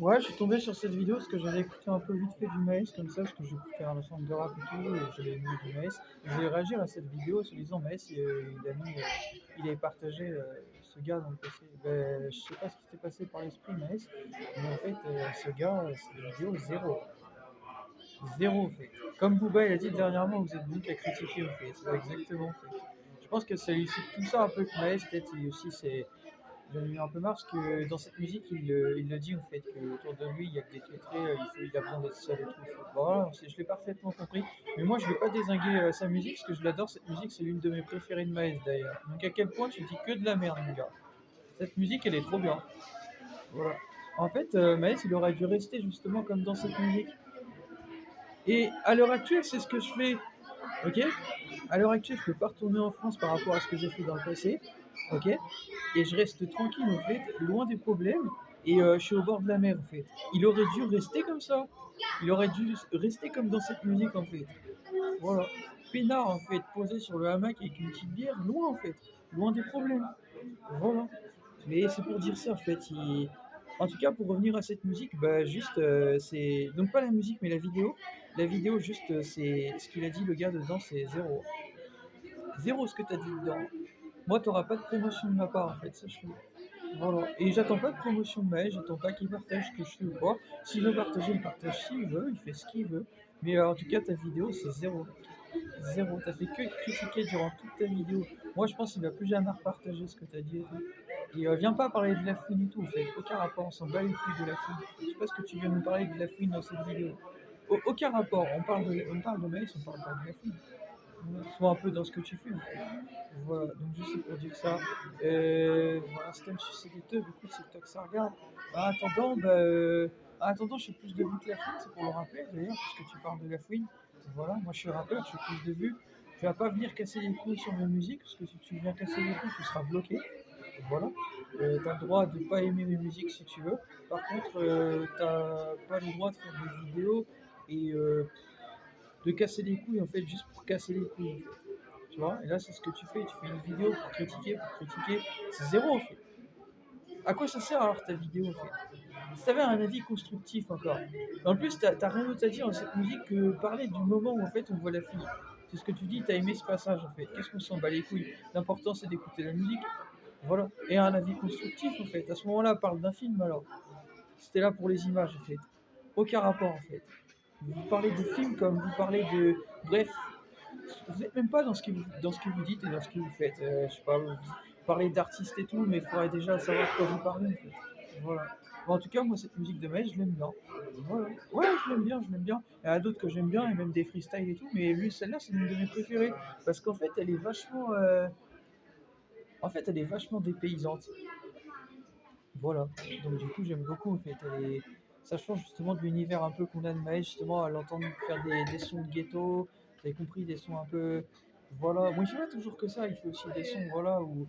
Ouais, je suis tombé sur cette vidéo parce que j'avais écouté un peu vite fait du Maïs comme ça, parce que j'écoutais un ensemble de rap et tout, et j'avais mis du Maïs. Et je voulais réagir à cette vidéo en se disant Maïs, il avait partagé ce gars dans le passé. Ben, je sais pas ce qui s'était passé par l'esprit Maïs, mais en fait, ce gars, cette vidéo, zéro. Zéro en fait. Comme Booba il a dit dernièrement, vous êtes donc à critiquer en fait. Ouais, exactement en fait. Je pense que ça lui suit tout ça un peu que Maïs, peut-être il aussi c'est. J'en ai eu un peu marre parce que dans cette musique, il le dit en fait, qu'autour de lui, il y a que des lettrés, il a besoin d'être seul et tout. En fait. Bon, voilà, je l'ai parfaitement compris. Mais moi, je ne vais pas dézinguer sa musique parce que je l'adore. Cette musique, c'est l'une de mes préférées de Maes d'ailleurs. Donc, à quel point tu dis que de la merde, mon gars. Cette musique, elle est trop bien. Voilà. En fait, Maes, il aurait dû rester justement comme dans cette musique. Et à l'heure actuelle, c'est ce que je fais. Ok. À l'heure actuelle, je peux pas retourner en France par rapport à ce que j'ai fait dans le passé. Ok. Et je reste tranquille en fait, loin des problèmes. Et je suis au bord de la mer en fait. Il aurait dû rester comme ça. Il aurait dû rester comme dans cette musique en fait. Voilà. Peinard en fait, posé sur le hamac avec une petite bière, loin en fait. Loin des problèmes. Voilà. Mais c'est pour dire ça en fait. En tout cas, pour revenir à cette musique, bah juste, c'est. Donc pas la musique, mais la vidéo. La vidéo, juste, c'est. Ce qu'il a dit, le gars dedans, c'est zéro. Zéro ce que t'as dit dedans. Moi, t'auras pas de promotion de ma part en fait, sache-le. Voilà. Et j'attends pas de promotion de Maël, j'attends pas qu'il partage ce que je fais ou quoi. S'il veut partager, il partage s'il veut, il fait ce qu'il veut. Mais en tout cas, ta vidéo, c'est zéro. Zéro. T'as fait que critiquer durant toute ta vidéo. Moi, je pense qu'il va plus jamais repartager ce que t'as dit et tout. Et viens pas parler de la fouine et tout, en fait. Aucun rapport, on s'en bat les couilles de la fouine. Je sais pas ce que tu viens nous parler de la fouine dans cette vidéo. Aucun rapport. On parle de Maël, on parle pas de la fouine. Sois un peu dans ce que tu fais. En fait. Voilà, donc juste pour dire ça. Voilà, si t'aimes sucer des teubs, écoute, c'est toi que ça regarde. En attendant, je fais plus de vues que la fouine, c'est pour le rappeler d'ailleurs, puisque tu parles de la fouine. Voilà, moi je suis rappeur, je fais plus de vues. Tu vas pas venir casser les couilles sur mes musiques, parce que si tu viens casser les couilles, tu seras bloqué. Voilà. T'as le droit de pas aimer mes musiques si tu veux. Par contre, t'as pas le droit de faire des vidéos et de casser les couilles en fait, juste pour casser les couilles. En fait. Tu vois, et là c'est ce que tu fais une vidéo pour critiquer, c'est zéro en fait. À quoi ça sert alors ta vidéo en fait? Si t'avais un avis constructif encore. En plus, t'as rien d'autre à dire dans cette musique que parler du moment où en fait on voit la fille. C'est ce que tu dis, t'as aimé ce passage en fait. Qu'est-ce qu'on s'en bat les couilles? L'important c'est d'écouter la musique. Voilà. Et un avis constructif en fait. À ce moment-là, parle d'un film alors. C'était là pour les images en fait. Aucun rapport en fait. Vous parlez de films comme vous parlez de. Bref, vous n'êtes même pas dans ce que vous dites et dans ce que vous faites. Je sais pas, vous parlez d'artistes et tout, mais il faudrait déjà savoir de quoi vous parlez. En fait. Voilà. Bon, en tout cas, moi, cette musique de Maïs, je l'aime bien. Voilà. Ouais, je l'aime bien, je l'aime bien. Il y en a d'autres que j'aime bien, et même des freestyles et tout, mais lui, celle-là, c'est une de mes préférées. Parce qu'en fait, elle est vachement. En fait, elle est vachement dépaysante. Voilà. Donc, du coup, j'aime beaucoup, en fait. Ça change justement de l'univers un peu qu'on a de Maïs, justement, à l'entendre faire des sons de ghetto. Vous avez compris, des sons un peu. Voilà. Bon, il fait pas toujours que ça, il fait aussi des sons, voilà, où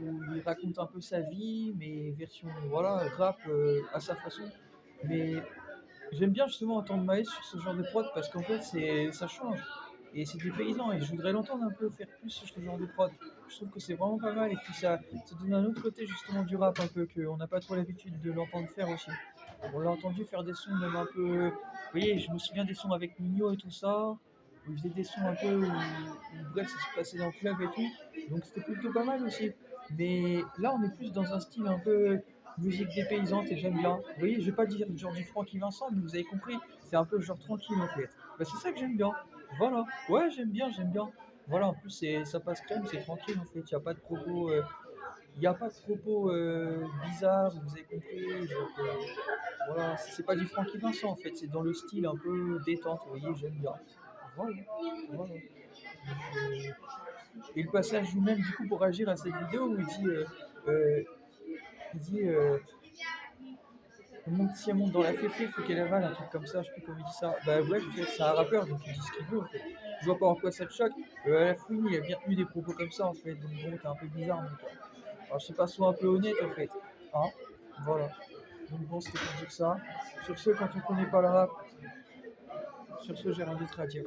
il raconte un peu sa vie, mais version, voilà, rap à sa façon. Mais j'aime bien justement entendre Maes sur ce genre de prod parce qu'en fait, ça change. Et c'est dépaysant et je voudrais l'entendre un peu faire plus sur ce genre de prod. Je trouve que c'est vraiment pas mal et puis ça donne un autre côté justement du rap un peu qu'on n'a pas trop l'habitude de l'entendre faire aussi. On l'a entendu faire des sons même un peu. Vous voyez, je me souviens des sons avec Nino et tout ça. Où il faisait des sons un peu où bref, ça se passait dans le club et tout. Donc c'était plutôt pas mal aussi. Mais là, on est plus dans un style un peu musique dépaysante et j'aime bien. Vous voyez, je vais pas dire le genre du Francky Vincent, mais vous avez compris, c'est un peu le genre tranquille en fait. Bah, c'est ça que j'aime bien. Voilà. Ouais, j'aime bien, j'aime bien. Voilà, en plus, ça passe crème, c'est tranquille en fait. Il n'y a pas de propos. Il n'y a pas de propos bizarres, vous avez compris. Genre, voilà, c'est pas du Francky Vincent en fait, c'est dans le style un peu détente, vous voyez, j'aime bien. Voilà, voilà. Et le passage lui-même, du coup, pour réagir à cette vidéo où euh, il dit si elle monte dans la féfé, faut qu'elle avale, un truc comme ça, je sais plus comment il dit ça. Bah ouais, c'est un rappeur, donc il dit ce qu'il veut en fait. Je vois pas en quoi ça te choque. La fouine, il a bien tenu des propos comme ça en fait, donc bon, t'es un peu bizarre, mon gars. Alors je sais pas, sois un peu honnête en fait. Hein. Voilà. Donc bon, c'était pour dire ça. Sur ce, quand on connaît pas le rap, sur ce, j'ai rien d'autre à dire.